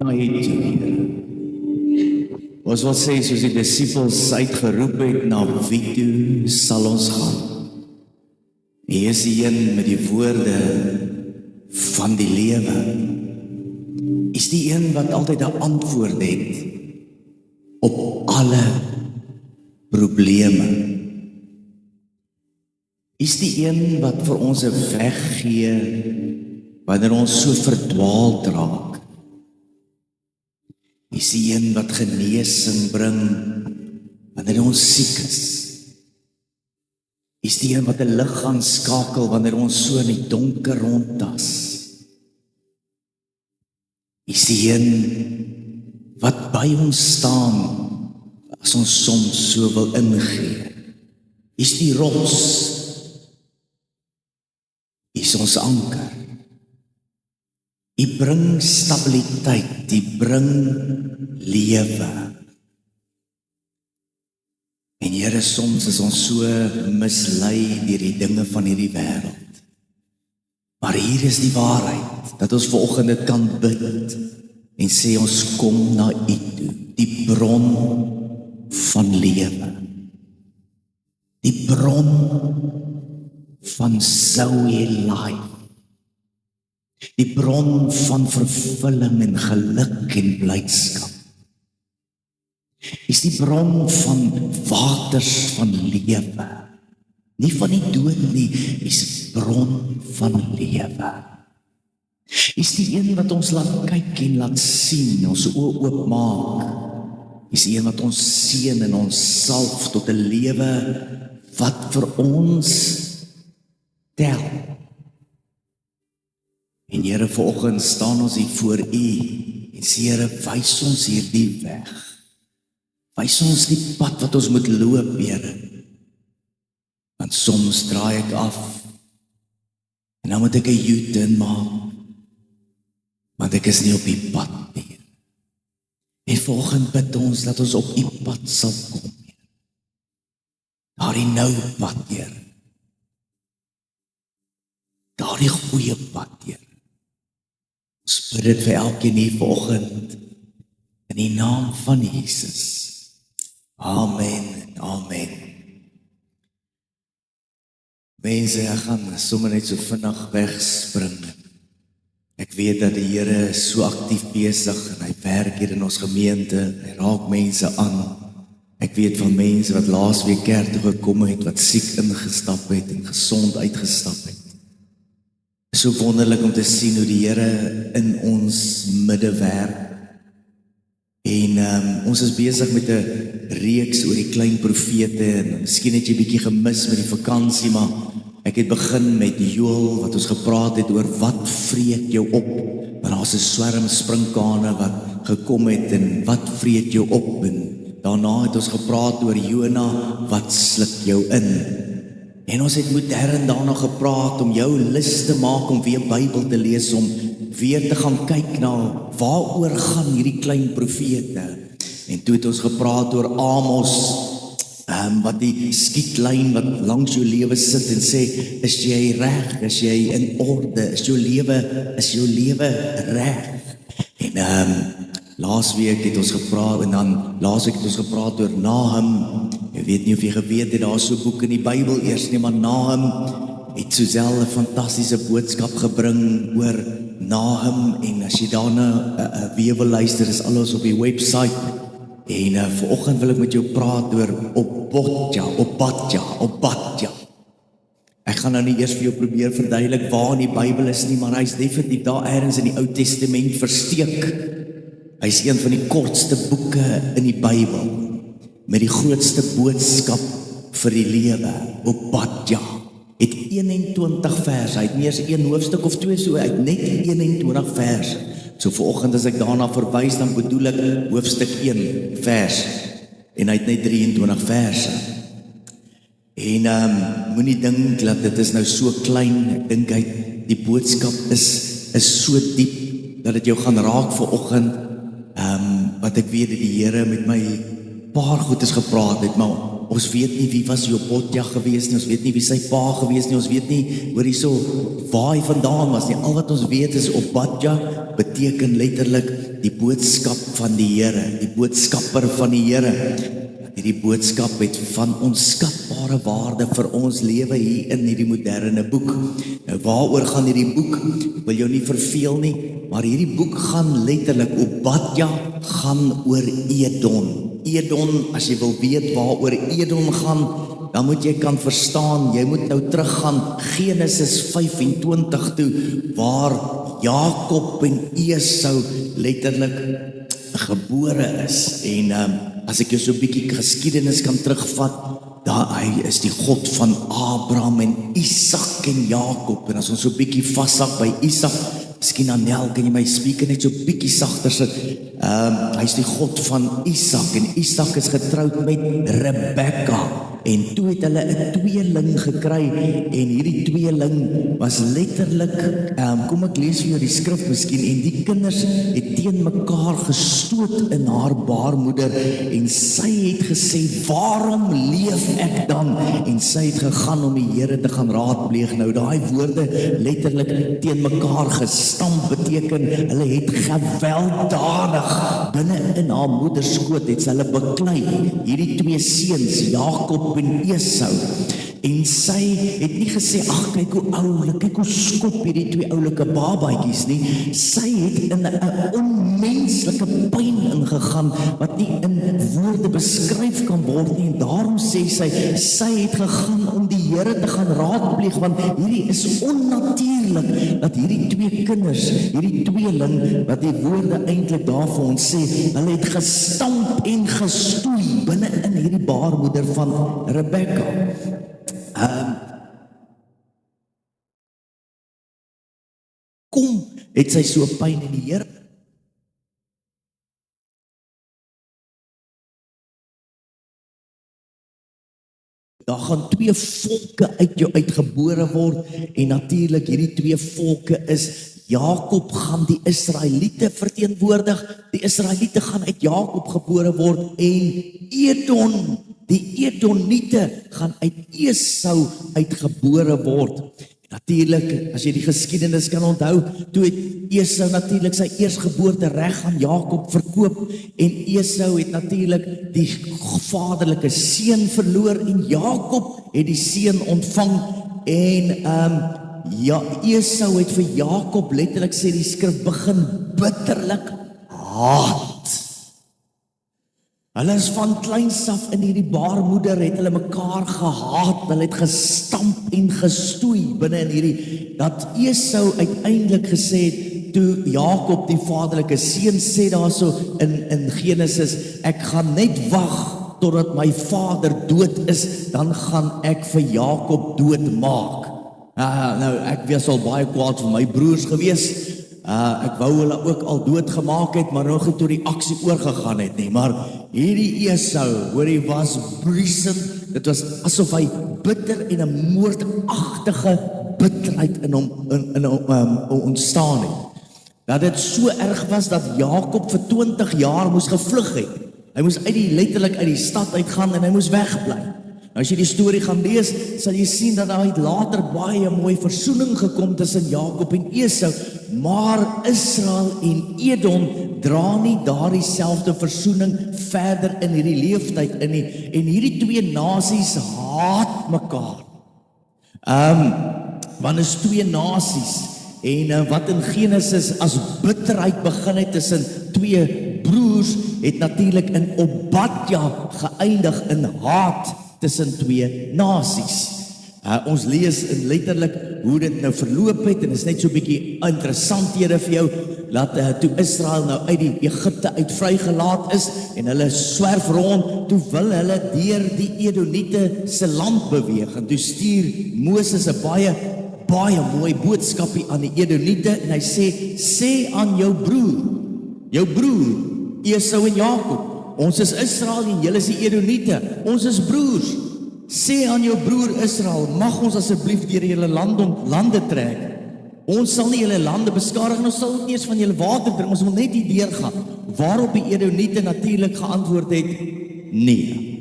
na U toe, Here. Ons wil sê, soos die disippels uitgeroep het, na wie toe sal ons gaan? U is die een met die woorde van die lewe. U is die een wat altyd 'n antwoord het op alle probleme. U is die een wat vir ons 'n weg gee wanneer ons so verdwaald raak. U is die een wat genesing bring wanneer ons siek is. U is die een wat 'n lig gaan skakel wanneer ons so in die donker rondtas. U is die een wat by ons staan as ons soms so wil ingee. U is die rots. U is ons anker. U bring stabiliteit, U bring lewe. En Here, soms is ons so mislei deur die dinge van hierdie wêreld. Maar hier is die waarheid, dat ons vanoggend dit kan bid en sê ons kom na U toe, die bron van lewe. Die bron van Zoe life. Die bron van vervulling en geluk en blydskap. Is die bron van waters van lewe. Nie van die dood nie, is die bron van lewe. Is die een wat ons laat kyk en laat sien, ons oë oopmaak. Is die een wat ons seën en ons salf tot 'n lewe wat vir ons tel. En Here, vanoggend staan ons hier voor U en sê, Here, wys ons hierdie weg. Wys ons die pad wat ons moet loop, Here. Want soms draai ek af en dan moet ek 'n U-turn maak, want ek is nie op die pad nie. En vanoggend bid ons dat ons op U pad sal kom, Here. Daardie nou pad, Here. Daardie goeie pad, Here. Ons bid dit vir elkeen hier vanoggend in die naam van Jesus. Amen, amen. Mense, ek gaan sommer net so vinnig wegspring. Ek weet dat die Here is so aktief besig en hy werk hier in ons gemeente, hy raak mense aan. Ek weet van mense wat laasweek kerk toe gekom het, wat siek ingestap het en gesond uitgestap het. So wonderlik om te sien hoe die Here in ons midde werk. En ons is besig met 'n reeks oor die klein profete en miskien het jy bietjie gemis met die vakansie, maar ek het begin met Joel wat ons gepraat het oor wat vreet jou op. Want daar's 'n swerm sprinkane wat gekom het en wat vreet jou op, en daarna het ons gepraat oor Jona wat sluk jou in. En ons het modern daarna gepraat om jou lus te maak om weer Bybel te lees, om weer te gaan kyk na waaroor gaan hierdie klein profete. En toe het ons gepraat oor Amos, wat die skietlyn wat langs jou lewe sit en sê, is jy reg, is jy in orde, is jou lewe reg. En laasweek het ons gepraat, en dan laasweek het ons gepraat oor Nahum. Jy weet nie of jy geweet het, daar is so 'n boek in die Bybel eers nie, maar Nahum het Suzelle 'n fantastiese boodskap gebring oor Nahum, en as jy daarna weer wil luister, is alles op die website. En vanoggend wil ek met jou praat oor Obadja. Ek gaan nou nie eers vir jou probeer verduidelik waar in die Bybel is nie, maar hy is definitief daar ergens in die Ou Testament versteek. Hy is een van die kortste boeke in die Bybel, met die grootste boodskap vir die lewe. Obadja het 21 verse, hy het nie eens 1 hoofstuk of 2, so hy het net 21 verse. So vanoggend as ek daarna verwys, dan bedoel ek hoofstuk 1 vers, en hy het net 23 verse. En moenie dink dat dit is nou so klein, ek dink die boodskap is so diep, dat dit jou gaan raak vanoggend, wat ek weet dat die Here met my paar goedes gepraat het, maar ons weet nie wie was Obadja gewees nie, ons weet nie wie sy pa gewees nie, ons weet nie hoor hierso waar hy vandaan was nie. Al wat ons weet is Obadja beteken letterlik die boodskap van die Here, die boodskapper van die Here. Hierdie boodskap het van onskatbare waarde vir ons lewe hier in hierdie moderne boek. Nou waaroor gaan hierdie boek? Ek wil jou nie verveel nie, maar hierdie boek gaan letterlik, Obadja gaan oor Edom. Edom, as jy wil weet waaroor Edom gaan, dan moet jy kan verstaan, jy moet nou teruggaan Genesis 25 toe, waar Jakob en Esau letterlik gebore is. En as ek jou so 'n bietjie geskiedenis kan terugvat, daar hy is die God van Abraham en Isak en Jakob. En as ons so 'n bietjie vashak by Isak, miskien Anel, kan jy my speaker net so 'n bietjie sagter sit. Hy is die God van Isak en Isak is getroud met Rebekka. En toe het hulle 'n tweeling gekry en hierdie tweeling was letterlik, kom ek lees vir jou die skrif miskien, en die kinders het teen mekaar gestoot in haar baarmoeder en sy het gesê, waarom leef ek dan? En sy het gegaan om die Here te gaan raadpleeg. Nou daai woorde letterlik teen mekaar gestamp beteken, hulle het gewelddadig binne in haar moederskoot het sy hulle beklei, hierdie twee seuns, Jakob en Esau. En sy het nie gesê, ag kyk hoe oulik, kyk hoe skop hierdie twee oulike babatjies nie. Sy het in 'n onmenslike pyn ingegaan wat nie in woorde beskryf kan word nie. En daarom sê sy het gegaan om die Here te gaan raadpleeg, want hierdie is onnatuurlik dat hierdie twee kinders, hierdie tweeling, wat die woorde eintlik daar vir ons sê, hulle het gestamp en gestoei binne in hierdie baarmoeder van Rebekka. Kom, het sy so pyn in die Here. Daar gaan twee volke uit jou uitgebore word, en natuurlik hierdie twee volke is, Jakob gaan die Israeliete verteenwoordig, die Israeliete gaan uit Jakob gebore word, en Edom, die Edomite gaan uit Esau uitgebore word. Natuurlik, as jy die geskiedenis kan onthou, toe het Esau natuurlik sy eersgeboorte reg aan Jakob verkoop, en Esau het natuurlik die vaderlike seun verloor, en Jakob het die seun ontvang, en Esau het vir Jakob letterlik, sê die skrif, begin bitterlik haat. Hulle is van kleins af in hierdie baarmoeder, het hulle mekaar gehaat, hulle het gestamp en gestoei binne in hierdie, dat Esau uiteindelik gesê het, toe Jakob die vaderlike seun sê daarso in Genesis, ek gaan net wag totdat my vader dood is, dan gaan ek vir Jakob doodmaak. Nou, ek was al baie kwaad vir my broers gewees. Ek wou hulle ook al doodgemaak het, maar nog nie toe die aksie oorgegaan het nie. Maar hierdie Esau, hoor hy was briesend, dit was asof hy bitter en 'n moordagtige bitterheid in hom ontstaan het. Dat dit so erg was dat Jakob vir 20 jaar moes gevlug het. Hy moes letterlik uit die stad uitgaan en hy moes wegbly. As jy die storie gaan lees, sal jy sien dat daar het later baie mooi versoening gekom tussen Jakob en Esau, maar Israel en Edom dra nie daardie selfde versoening verder in hierdie leeftyd in nie, en hierdie twee nasies haat mekaar. Want is twee nasies, en wat in Genesis as bitterheid begin het tussen twee broers, het natuurlik in Obadja geëindig in haat tussen twee nasies. Ons lees in letterlik hoe dit nou verloop het, en is net so 'n bietjie interessanthede vir jou, dat toe Israel nou uit die Egipte uit vrygelaat is, en hulle swerf rond, toe wil hulle deur die Edomite se land beweeg, en toe stuur Moses 'n baie mooi boodskapie aan die Edomite, en hy sê aan jou broer, Esau en Jakob, ons is Israel en julle is die Edomite, ons is broers. Sê aan jou broer Israel, mag ons asseblief deur julle lande trek. Ons sal nie julle lande beskadig, ons sal ook nie eens van julle water drink, ons wil net hier deurgaan. Waarop die Edomite natuurlik geantwoord het, nee,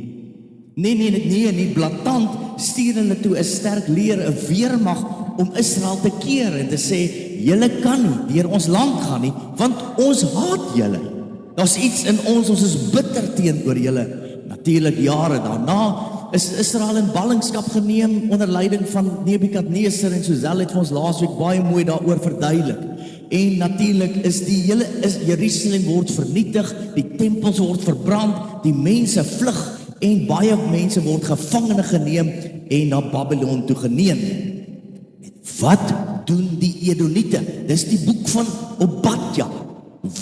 blaatant stuur hulle toe 'n sterk leer, 'n weermag om Israel te keer en te sê, julle kan nie deur ons land gaan nie, want ons haat julle. Daar's iets in ons is bitter teenoor julle. Natuurlik jare daarna is Israel in ballingskap geneem onder leiding van Nebukadneser en Suzal het vir ons laasweek baie mooi daaroor verduidelik. En natuurlik is Jerusalem word vernietig, die tempels word verbrand, die mense vlug en baie mense word gevangene geneem en na Babylon toe geneem. Wat doen die Edoniete? Dis die boek van Obadja.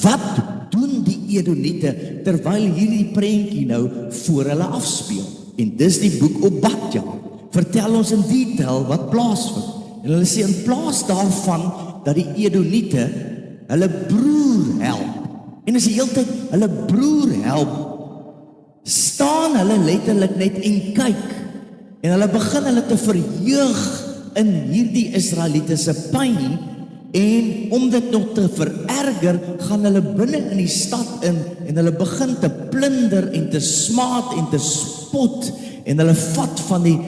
Wat doen die Edoniete terwyl hierdie prentjie nou voor hulle afspeel? En dis die boek Obadja. Vertel ons in detail wat plaasvind. En hulle sê in plaas daarvan dat die Edoniete hulle broer help. En as die hele tyd hulle broer help, staan hulle letterlik net en kyk. En hulle begin hulle te verheug in hierdie Israeliete se pyn en om dit nog te vererger, gaan hulle binne in die stad in en hulle begin te plunder en te smaad en te spot en hulle vat van die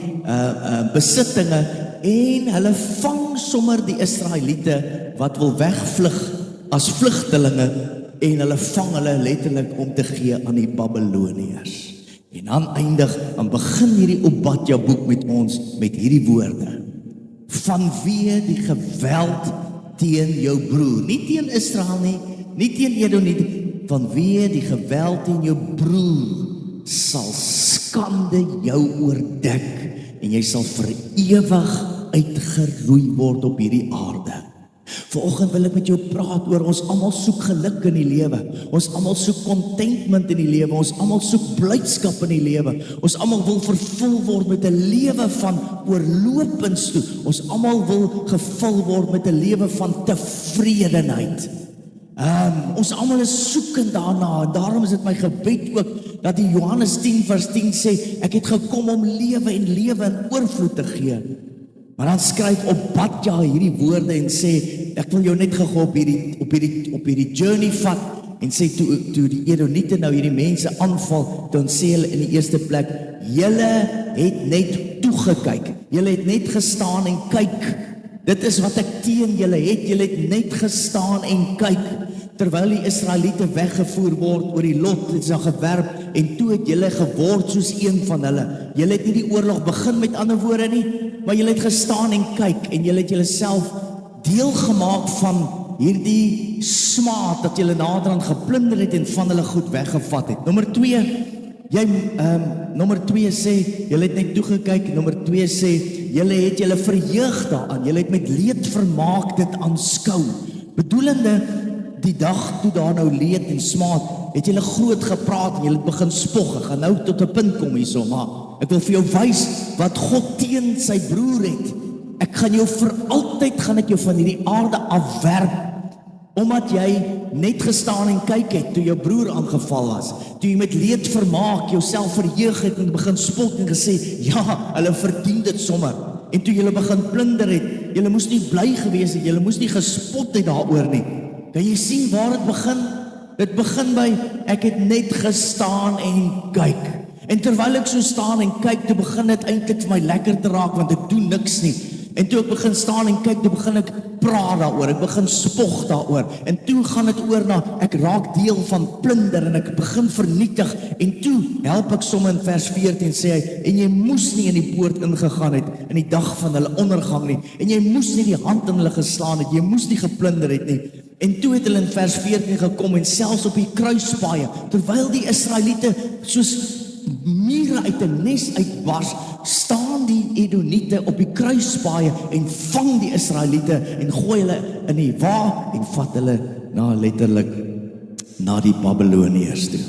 besittinge en hulle vang sommer die Israeliete wat wil wegvlug as vlugtelinge en hulle vang hulle letterlik om te gee aan die Babyloniërs. En dan begin hierdie Obadja boek met ons met hierdie woorde. Vanweë die geweld teen jou broer, nie teen Israel nie teen Edom nie, vanweë die geweld teen jou broer sal skande jou oordek en jy sal vir ewig uitgeroei word op hierdie aarde. Vanoggend wil ek met jou praat oor ons almal soek geluk in die lewe. Ons almal soek contentment in die lewe. Ons almal soek blydskap in die lewe. Ons almal wil vervul word met 'n lewe van oorlopends toe. Ons almal wil gevul word met 'n lewe van tevredenheid. Ons almal is soekend daarna en daarom is dit my gebed ook dat die Johannes 10 vers 10 sê ek het gekom om lewe en lewe in oorvloed te gee. Maar dan skryf Obadja hierdie woorde en sê, ek wil jou net gou op hierdie journey vat, en sê, toe die Edoniete nou hierdie mense aanval, dan sê hulle in die eerste plek, julle het net toegekyk, julle het net gestaan en kyk, dit is wat ek teen julle het net gestaan en kyk, terwyl die Israeliete weggevoer word oor die lot, het sy gewerp, en toe het julle geword soos een van hulle, julle het nie die oorlog begin met ander woorde nie, maar julle het gestaan en kyk, en julle het julle self deel gemaak van hierdie smaad, dat julle naderhand geplunder het, en van hulle goed weggevat het. Nommer 2 sê, julle het net toegekyk, nommer 2 sê, julle het julle verheug daaraan, julle het met leed vermaak dit aanskou, bedoelende, die dag toe daar nou leed en smaad, het julle groot gepraat en julle het begin spog, ek gaan nou tot 'n punt kom hierso, maar ek wil vir jou wys wat God teen sy broer het. Ek gaan jou vir altyd gaan ek jou van hierdie aarde afwerp, omdat jy net gestaan en kyk het toe jou broer aangeval was, toe jy met leed vermaak, jouself verheug het en begin spot en gesê, ja, hulle verdien dit sommer. En toe julle begin plunder het, julle moes nie bly gewees het, julle moes nie gespot het daaroor nie. Kan jy sien waar dit begin? Dit begin by, ek het net gestaan en kyk. En terwyl ek so staan en kyk, toe begin dit eintlik vir my lekker te raak, want ek doen niks nie. En toe ek begin staan en kyk, toe begin ek praat daaroor, ek begin spog daaroor. En toe gaan dit oor na, ek raak deel van plunder en ek begin vernietig. En toe help ek sommer in vers 14 sê hy, en jy moes nie in die poort ingegaan het, in die dag van hulle ondergang nie. En jy moes nie die hand in hulle geslaan het, jy moes nie geplunder het nie. En toe het hulle in vers 14 gekom en selfs op die kruispaaie, terwyl die Israeliete soos mure uit 'n nes uitbars, staan die Edoniete op die kruispaaie en vang die Israeliete en gooi hulle in die wa en vat hulle letterlik na die Babyloniërs toe.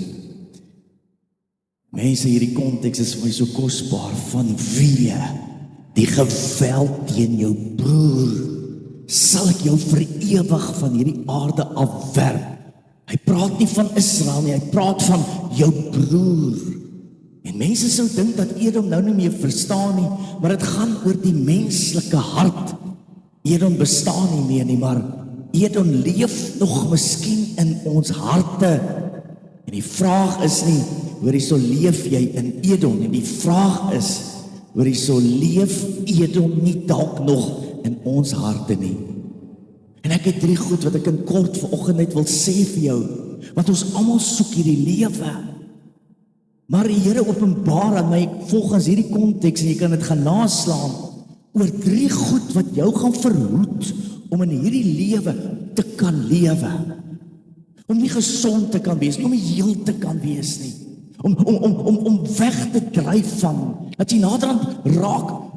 Mense, hierdie konteks is vir my so kosbaar, vanweë die geweld teen jou broer, sal ek jou vir ewig van hierdie aarde afwerp. Hy praat nie van Israel nie, hy praat van jou broer. En mense sou dink dat Edom nou nie meer verstaan nie, maar dit gaan oor die menslike hart. Edom bestaan nie meer nie, maar Edom leef nog miskien in ons harte. En die vraag is nie, hoorie, so leef jy in Edom, en die vraag is, hoorie, so leef Edom nie dalk nog in ons harte nie. En ek het 3 goed wat ek in kort vanoggend net wil sê vir jou, want ons almal soek hierdie lewe. Maar die Here openbaar aan my volgens hierdie konteks, en jy kan dit gaan naslaan, oor 3 goed wat jou gaan verhoed om in hierdie lewe te kan lewe. Om nie gesond te kan wees, om nie heel te kan wees nie. Om weg te dryf van, dat jy naderhand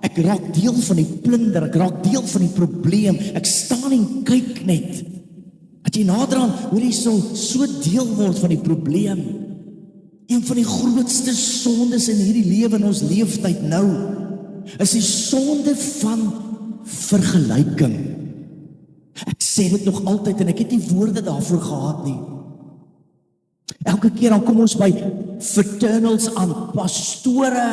ek raak deel van die plunder, ek raak deel van die probleem, ek staan en kyk net. Dat jy naderhand, hoor jy so deel word van die probleem. Een van die grootste sondes in hierdie lewe in ons leeftyd nou, is die sonde van vergelyking. Ek sê dit nog altyd, en ek het nie woorde daarvoor gehad nie. Elke keer dan kom ons by fraternals aan, pastore,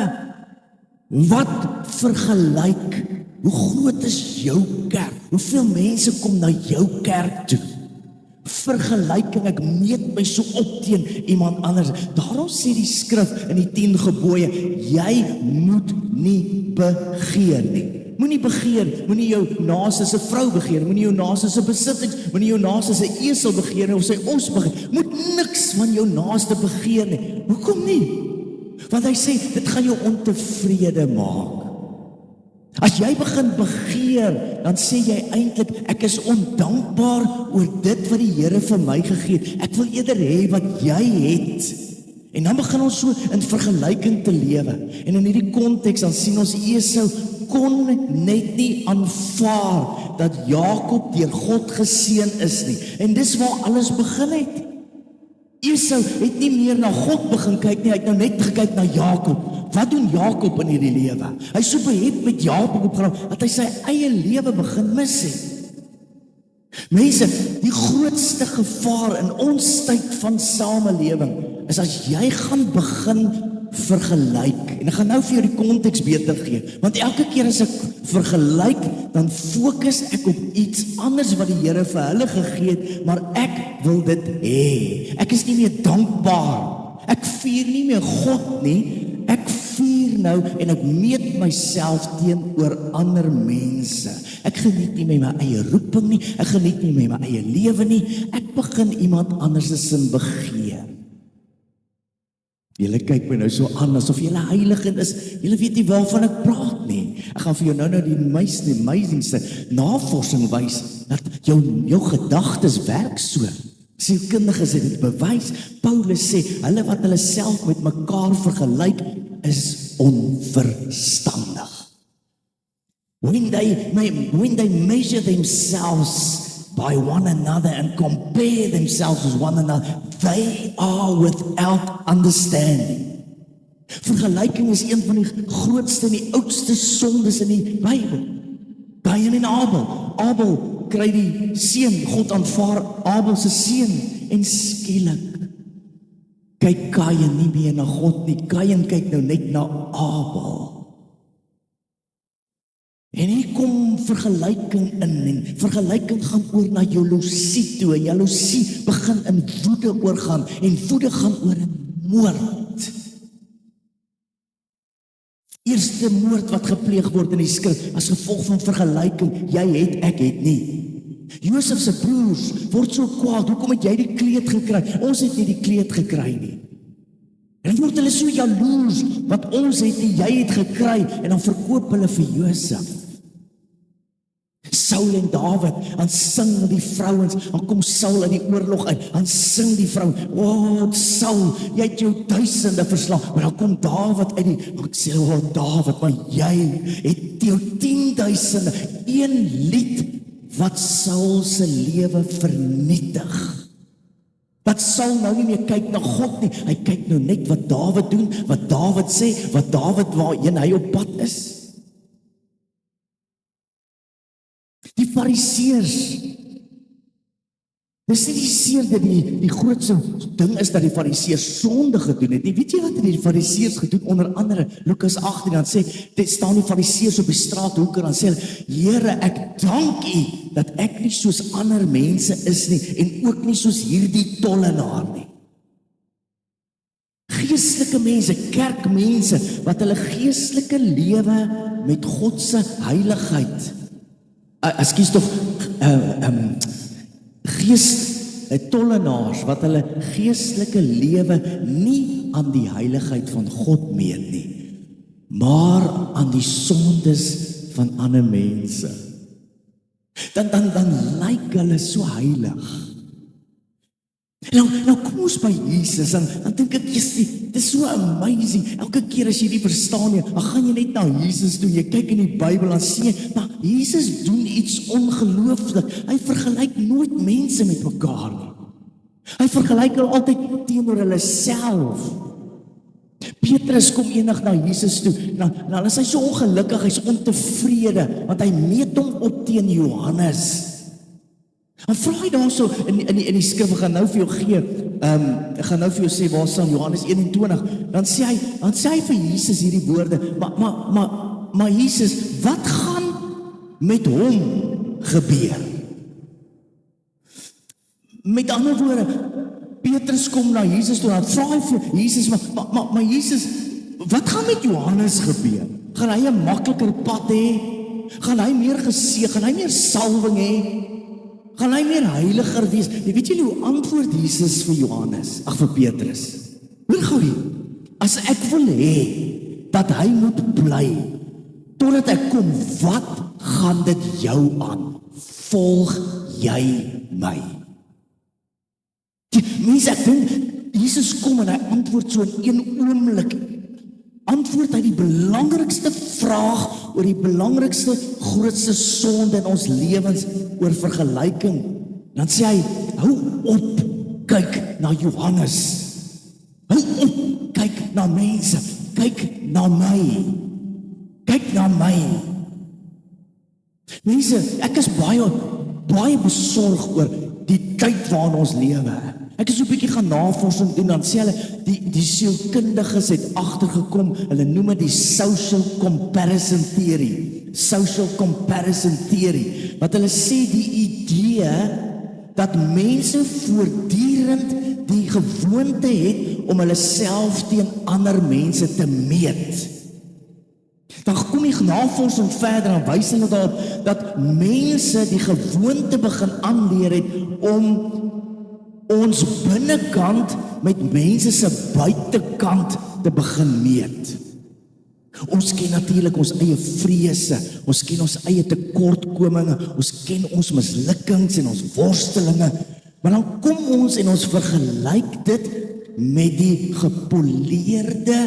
wat vergelyk, hoe groot is jou kerk, hoeveel mense kom na jou kerk toe, vergelyking, ek meet my so op teen iemand anders. Daarom sê die skrif in die 10 gebooie, jy moet nie begeer nie. Moenie begeer, moenie jou naaste se vrou begeer, moenie jou naaste se besittings, moenie jou naaste se esel begeer of sy os begeer. Moet niks van jou naaste begeer nie. Hoekom nie? Want hy sê, dit gaan jou ontevrede maak. As jy begin begeer, dan sê jy eintlik, ek is ondankbaar oor dit wat die Here vir my gegee het. Ek wil eerder hê wat jy het. En dan begin ons so in vergelyking te lewe. En in hierdie konteks dan sien ons Esau kon net nie aanvaar dat Jakob deur God geseën is nie. En dis waar alles begin het. Esau het nie meer na God begin kyk nie, hy het nou net gekyk na Jakob. Wat doen Jakob in hierdie lewe? Hy so behept met Jakob opgeraak, dat hy sy eie lewe begin mis het. Mense, die grootste gevaar in ons tyd van samelewing is as jy gaan begin vergelyk. En ek gaan nou vir jou die konteks beter gee, want elke keer as ek vergelyk, dan fokus ek op iets anders wat die Here vir hulle gegee het, maar ek wil dit hê. Ek is nie meer dankbaar. Ek vier nie meer God nie. Ek vier nou en ek meet myself teenoor ander mense. Ek geniet nie met my eie roeping nie, ek geniet nie met my eie lewe nie, ek begin iemand anders se begeer. Julle kyk my nou so aan, asof julle heilig is, julle weet nie waarvan ek praat nie. Ek gaan vir jou nou die amazingste navorsing wys, dat jou gedagtes werk so. Sielkundiges het dit bewys. Paulus sê, hulle wat hulle self met mekaar vergelyk, is onverstandig. When they measure themselves by one another and compare themselves with one another, they are without understanding. Vergelyking is een van die grootste en die oudste sondes in die Bybel. Kain en Abel. Abel kry die seun, God aanvaar Abel se seun, en skielik kyk Kain nie meer na God nie. Kain kyk nou net na Abel. En hier kom vergelyking in, en vergelyking gaan oor na jaloesie toe, en jaloesie begin in woede oorgaan, en woede gaan oor in moord. Eerste moord wat gepleeg word in die skrif, as gevolg van vergelyking, jy het, ek het nie. Josef se broers word so kwaad, hoekom het jy die kleed gekry? Ons het nie die kleed gekry nie. En dan word hulle so jaloers, wat ons het nie, jy het gekry, en dan verkoop hulle vir Josef. Saul en Dawid, dan sing die vrouens, dan kom Saul in die oorlog uit, dan sing die vrou, Saul, jy het jou duisende verslaan, maar dan kom Dawid uit die, ek sê, Dawid, maar jy het jou 10,000, een lied, wat Saul se lewe vernietig. Wat Saul nou nie meer kyk na God nie, hy kyk nou net wat Dawid doen, wat Dawid sê, wat Dawid waarheen hy op pad is. Die Fariseërs, dis nie seer dat die grootste ding is dat die Fariseërs sonde gedoen het nie. Weet jy wat die Fariseërs gedoen? Onder andere, Lukas 18, dan sê, dit staan die Fariseërs op die straathoeke, dan sê hulle, Here, ek dank U, dat ek nie soos ander mense is nie, en ook nie soos hierdie tollenaar nie. Geestelike mense, kerkmense, wat hulle geestelike lewe met God se heiligheid Ekskuus tog, tollenaars wat hulle geestelike lewe nie aan die heiligheid van God meet nie, maar aan die sondes van ander mense. Dan lyk hulle so heilig. Nou kom ons by Jesus, en dan dink ek, dit is so amazing. Elke keer as jy nie verstaan nie, dan gaan jy net na Jesus toe, jy kyk in die Bybel, en sê, maar Jesus doen iets ongelooflik. Hy vergelyk nooit mense met mekaar nie. Hy vergelyk hulle altyd teenoor hulle self. Petrus kom eendag na Jesus toe, nou is hy so ongelukkig, hy is ontevrede, want hy meet hom op teen Johannes. En vra hy daar so in die skrif, ek gaan nou vir jou gee, ek gaan nou vir jou sê, waar staan Johannes 21, dan sê hy vir Jesus hierdie woorde, maar Jesus, wat gaan met hom gebeur? Met ander woorde, Petrus kom na Jesus toe, dan vra hy vir Jesus, maar Jesus, wat gaan met Johannes gebeur? Gaan hy 'n makliker pad hê? Gaan hy meer geseën, gaan hy meer salwing hê? Gaan hy meer heiliger wees? Weet julle hoe antwoord Jesus vir Johannes? Ag, vir Petrus. Hoor gou hier. As ek wil hê dat hy moet bly totdat ek kom, wat gaan dit jou aan? Volg jy my? Mense, ek dink Jesus kom en hy antwoord so in een oomblik. Antwoord hy die belangrikste vraag oor die belangrikste, grootste sonde in ons lewens, oor vergelyking. Dan sê hy, hou op, kyk na Johannes. Hou op, kyk na mense. Kyk na my. Kyk na my. Mense, ek is baie besorg oor die tyd waarin ons lewe. Ek is so 'n bietjie gaan navorsing doen, dan sê hulle, die sielkundiges het agtergekom, hulle noem dit die social comparison theory. Social comparison theory. Wat hulle sê, die idee dat mense voortdurend die gewoonte het om hulle self teen ander mense te meet. Dan kom die navorsing verder en wys hulle daarop dat mense die gewoonte begin aanleer het om ons binnekant met mense se buitekant te begin meet. Ons ken natuurlik ons eie vrese, ons ken ons eie tekortkominge, ons ken ons mislukkings en ons worstelinge, maar dan kom ons en ons vergelyk dit met die gepoleerde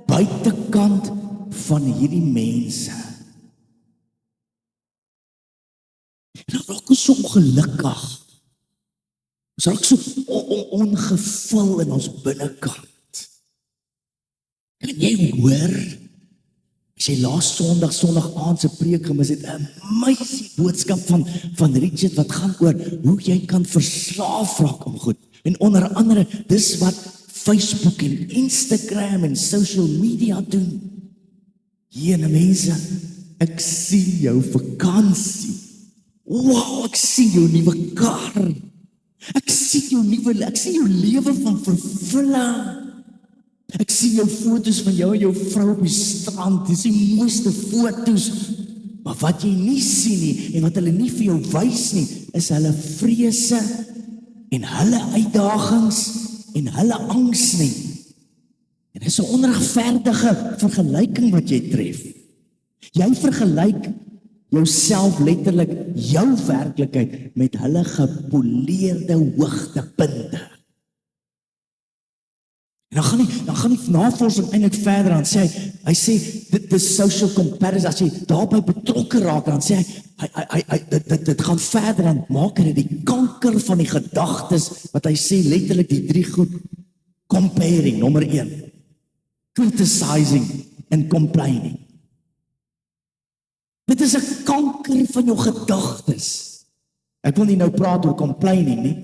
buitekant van hierdie mense. En dan raak ons so ongelukkig. Ons raak so ongevul in ons binnekant. Kan jy hoor? As jy laas Sondag aand se preek gemis het, 'n amazing boodskap van Richard wat gaan oor hoe jy kan verslaaf raak om goed. En onder andere, dis wat Facebook en Instagram en social media doen. Jene mense, ek sien jou vakansie. Wow, ek sien jou nuwe kar. Ek sien jou lewe van vervulling. Ek sien jou foto's van jou en jou vrou op die strand. Dis die mooiste foto's. Maar wat jy nie sien nie, en wat hulle nie vir jou wys nie, is hulle vrese en hulle uitdagings en hulle angs nie. En dit is 'n onregverdige vergelyking wat jy tref. Jy vergelyk jouself letterlik, jou werklikheid, met hulle gepoleerde hoogtepunte. En dan gaan die navorsing eintlik verder aan sê, hy sê, dit is social comparison, as jy daarby betrokke raak, dan sê hy dit gaan verder aan, maak hy die kanker van die gedagtes, wat hy sê letterlik die 3 goed, comparing, nommer 1, criticizing and complaining. Dit is 'n kanker van jou gedagtes. Ek wil nie nou praat oor complaining nie.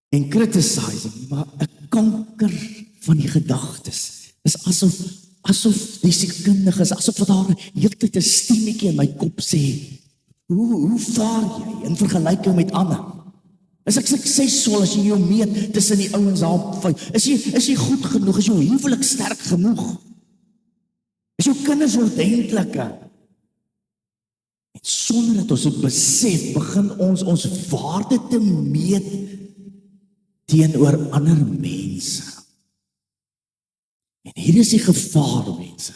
En criticizing, maar 'n kanker van die gedagtes. Is asof die sielkundiges, asof daar heeltyd 'n stemmetjie in my kop sê, hoe vaar jy in vergelyking met ander? Is ek suksesvol as jy jou meet tussen die ouens daar op 5? Is jy goed genoeg? Is jou huwelik sterk genoeg? Is jou kinders ordentlike? En sonder dat ons het besef, begin ons waarde te meet teenoor ander mense. En hier is die gevaar, mense.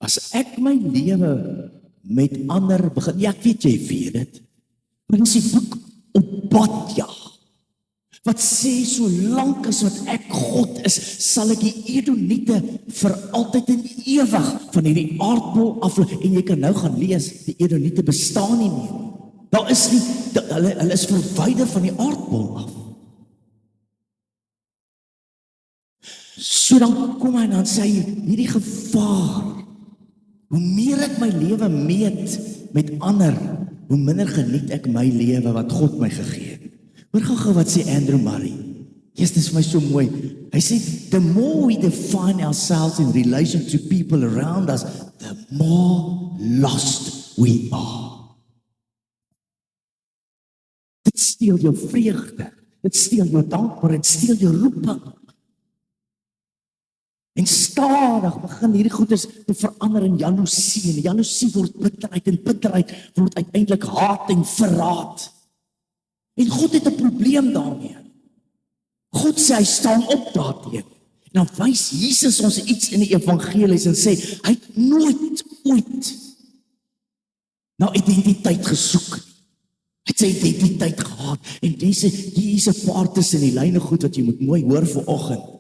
As ek my lewe met ander begin, ja, ek weet jy weet dit, maar dis die boek Obadja, wat sê, solank as wat ek God is, sal ek die Edoniete vir altyd en ewig van hierdie aardbol af, en jy kan nou gaan lees, die Edoniete bestaan nie meer. Daar is nie, hulle is verwyder van die aardbol af. So dan kom hy en dan sê hy, hierdie gevaar, hoe meer ek my lewe meet met ander, hoe minder geniet ek my lewe wat God my gegee het. Hoor gou wat sê Andrew Murray. Yes, dit is vir my so mooi. Hy sê, the more we define ourselves in relation to people around us, the more lost we are. Dit steel jou vreugde, dit steel jou dankbaarheid, dit steel jou roeping. En stadig begin hierdie goeders te verander in jaloesie, en jaloesie word bitterheid, en bitterheid word uiteindelik haat en verraad. En God het 'n probleem daarmee. God sê hy staan op daarteen. En dan wys Jesus ons iets in die evangelies en sê, hy het nooit ooit na identiteit gesoek. Hy het sy identiteit gehad. En hier is 'n paar tussen die lyne goed wat jy moet mooi hoor vanoggend.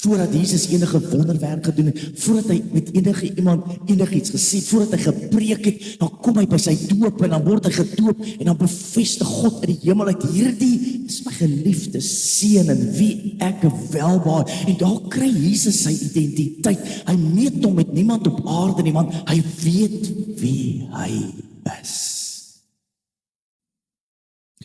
Voordat Jesus enige wonderwerk gedoen het, voordat hy met enige iemand enigiets gesê, voordat hy gepreek het, dan kom hy by sy doop en dan word hy gedoop en dan bevestig God uit die hemel uit, hierdie is my geliefde seun in wie ek welbehaag. En daar kry Jesus sy identiteit. Hy meet hom met niemand op aarde nie, want hy weet wie hy is.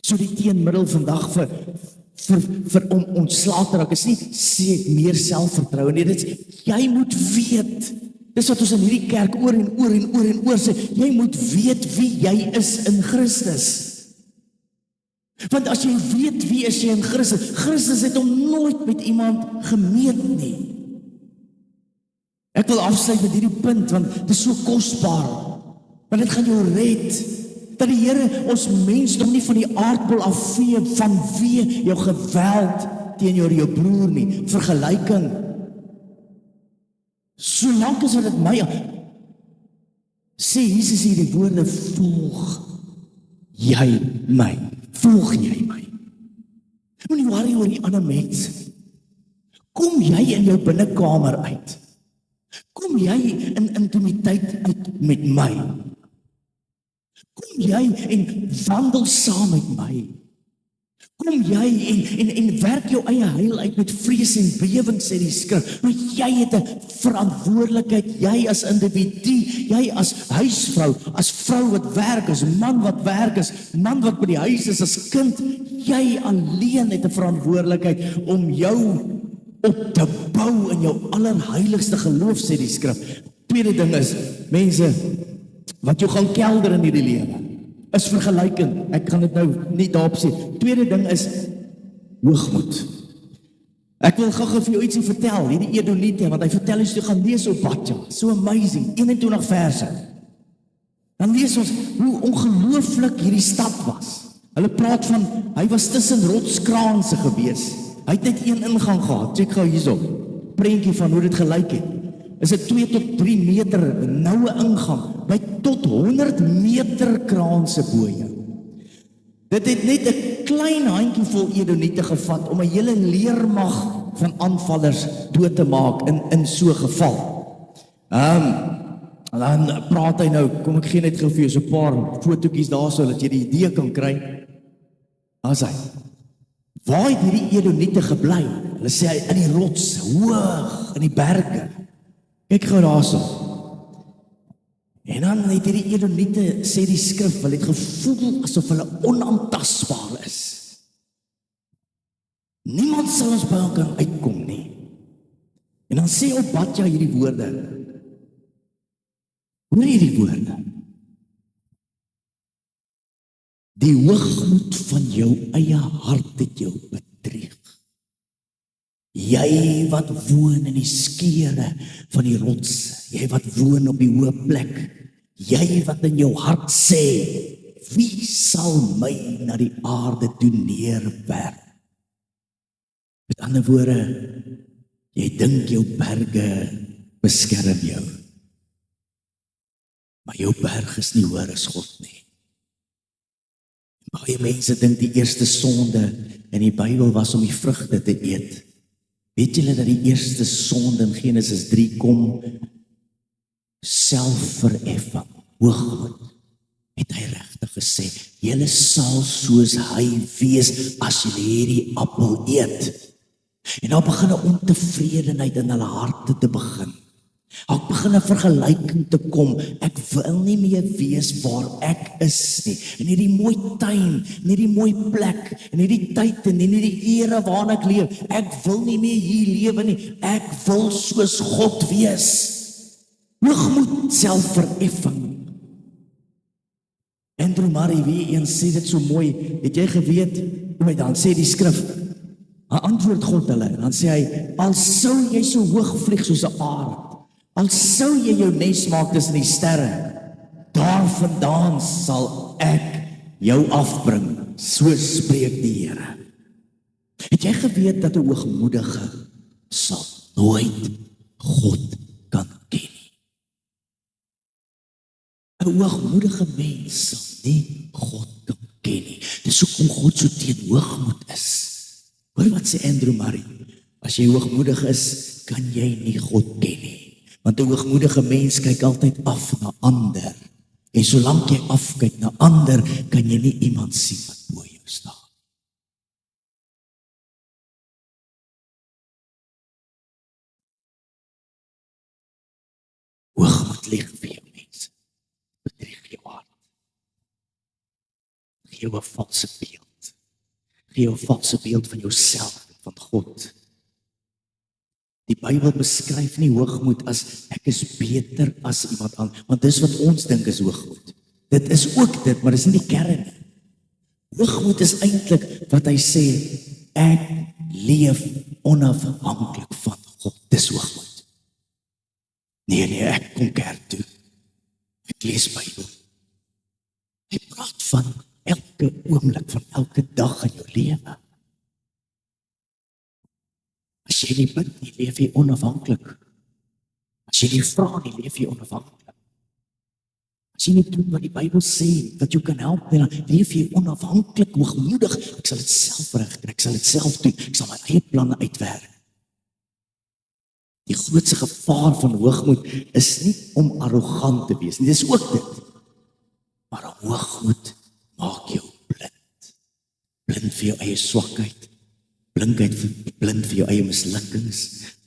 So die teenmiddel vandag vir om ontslae te raak, is nie sê meer selfvertroue nie, dit is, jy moet weet, dis wat ons in hierdie kerk oor en oor sê, jy moet weet wie jy is in Christus. Want as jy weet wie is jy in Christus, Christus het hom nooit met iemand gemeet nie. Ek wil afsluit met hierdie punt, want dit is so kosbaar, want dit gaan jou red, dat die Here ons mensdom nie van die aardbol afvee vanweë jou geweld teenoor jou broer nie, vergelyking. Solank as wat dit my, sê Jesus hierdie woorde, volg jy my, moenie worry oor die ander mense, kom jy in jou binnekamer uit, kom jy in intimiteit uit met my, kom jy en wandel saam met my. Kom jy en werk jou eie heil uit met vrees en bewering, sê die skrif. Maar jy het 'n verantwoordelikheid, jy as individu, jy as huisvrou, as vrou wat werk, as man wat werk, as man wat by die huis is, as kind, jy alleen het 'n verantwoordelikheid om jou op te bou in jou allerheiligste geloof, sê die skrif. Tweede ding is, mense, wat jou gaan kelder in hierdie lewe, is vergelyking. Ek gaan dit nou nie daarop sê. Tweede ding is hoogmoed. Ek wil gou vir jou ietsie vertel, hierdie Edoniete, want hy vertel ons, jy gaan lees Obadja, so amazing, 21 verse. Dan lees ons hoe ongelooflik hierdie stad was. Hulle praat van, hy was tussen rotskraanse gewees. Hy het net een ingang gehad, check gou hierso, prentjie van hoe dit gelyk het. Is dit 2 tot 3 meter noue ingang, by tot 100 meter kraanse bo jou. Dit het net 'n klein handjievol Edoniete gevat om 'n hele leermag van aanvallers dood te maak in so 'n geval. Dan praat hy nou, kom ek gee net gou vir jou so 'n paar fotootjies daarso dat jy die idee kan kry. As hy, waar het hierdie Edoniete gebly? Hulle sê hy in die rots, hoog in die berge. Kyk gou daarso. En dan het hierdie Edoniete, sê die skrif, hulle het gevoel asof hulle onaantastbaar is. Niemand sal ons by hom kan uitkom nie. En dan sê Obadja hierdie woorde. Hoor hierdie woorde. Die hoogmoed van jou eie hart het jou bedrieg. Jy wat woon in die skeure van die rots, jy wat woon op die hoë plek, jy wat in jou hart sê, wie sal my na die aarde toe neerwerp? Met ander woorde, jy dink jou berge beskerm jou, maar jou berg is nie hoër as God nie. Baie mense dink die eerste sonde in die Bybel was om die vrugte te eet. Weet julle dat die eerste sonde in Genesis 3 kom? Selfverheffing, hoogmoed. Het hy regtig gesê, julle sal soos hy wees as julle hierdie appel eet. En daar begin 'n ontevredenheid in hulle harte te begin. Daar begin 'n vergelyking te kom. Ek wil nie meer wees waar ek is nie. In hierdie mooi tuin, in hierdie mooi plek, in hierdie tyd en in hierdie era waarin ek leef. Ek wil nie meer hier lewe nie. Ek wil soos God wees. Hoogmoed, selfverheffing. Andrew Murray, wie een sê dit so mooi. Het jy geweet, dan sê die skrif, dan antwoord God hulle, dan sê hy, al sou jy so hoog vlieg soos 'n aard, al sou jy jou nes maak tussen die sterre, daarvandaan sal ek jou afbring, so spreek die Here. Het jy geweet dat 'n hoogmoedige sal nooit God kan ken nie? 'n Hoogmoedige mens sal nie God kan ken nie. Dis hoekom God so teen hoogmoed is. Hoor wat sê Andrew Murray, as jy hoogmoedig is, kan jy nie God ken nie. Want 'n hoogmoedige mens kyk altyd af na ander. En solank jy afkyk na ander, kan jy nie iemand sien wat bo jou staan. Hoogmoed lieg vir jou mense. Bedrieg jou hart. Gee jou 'n valse beeld. Gee jou 'n valse beeld van jouself en van God. Die Bybel beskryf nie hoogmoed as ek is beter as iemand anders, want dis wat ons dink is hoogmoed. Dit is ook dit, maar dis nie die kern nie. Hoogmoed is eintlik wat hy sê, ek leef onafhanklik van God. Dis hoogmoed. Nee, ek kom kerk toe. Ek lees Bybel. Hy praat van elke oomblik, van elke dag in jou lewe. As jy nie bid nie, leef jy onafhanklik. As jy nie vra nie, leef jy onafhanklik. As jy nie doen wat die Bybel sê, wat jou kan help, dan leef jy onafhanklik, hoogmoedig. Ek sal dit self regkry, ek sal dit self doen, ek sal my eie planne uitwerk. Die grootste gevaar van hoogmoed is nie om arrogant te wees nie, dis ook dit. Maar hoogmoed maak jou blind. Blind vir jou eie swakheid, blind vir jou eie mislukkings,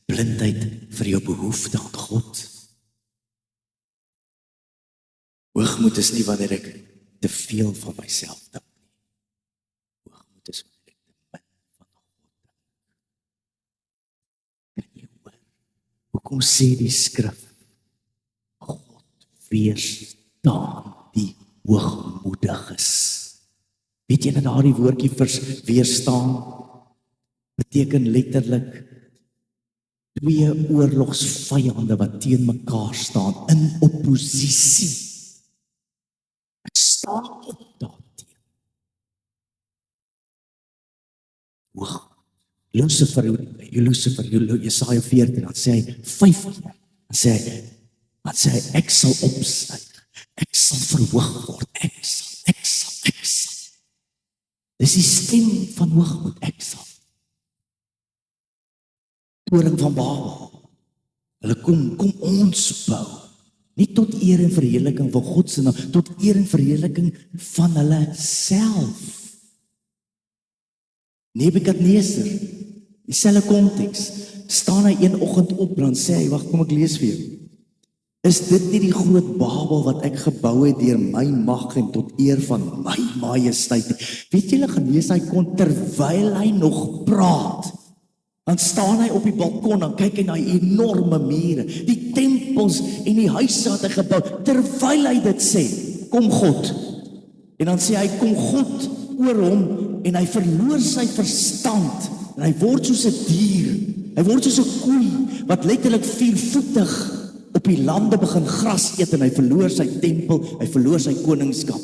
blindheid vir jou behoefte aan God. Hoogmoed is nie wanneer ek te veel van myself dink nie. Hoogmoed is wanneer ek te min van God dink. Kan jy hoor? Hoekom sê die skrif, God weerstaan die hoogmoediges? Weet jy dat daardie woordjie weerstaan beteken letterlik twee oorlogsvyande wat teen mekaar staan in opposisie. Ek staan op daarteen. Lucifer, Jesaja 14, dan sê hy 5 keer, dan sê hy, ek sal opstyg, ek sal verhoog word, ek sal. Dis die stem van hoogmoed, ek sal. Toring van Babel. Hulle kom ons bou. Nie tot eer en verheerliking van God se naam, tot eer en verheerliking van hulle self. Nebukadneser, dieselfde konteks, staan hy een oggend op, dan sê hy, wag, kom ek lees vir jou. Is dit nie die groot Babel wat ek gebou het deur my mag en tot eer van my majesteit? Weet julle, gaan lees hy kon terwyl hy nog praat, dan staan hy op die balkon, dan kyk hy na die enorme mure, die tempels en die huise wat hy gebou, terwyl hy dit sê, kom God. En dan sê hy, kom God oor hom, en hy verloor sy verstand, en hy word soos 'n dier, Hy word soos 'n koei wat letterlik 4-voetig op die lande begin gras eet en hy verloor sy tempel, hy verloor sy koningskap.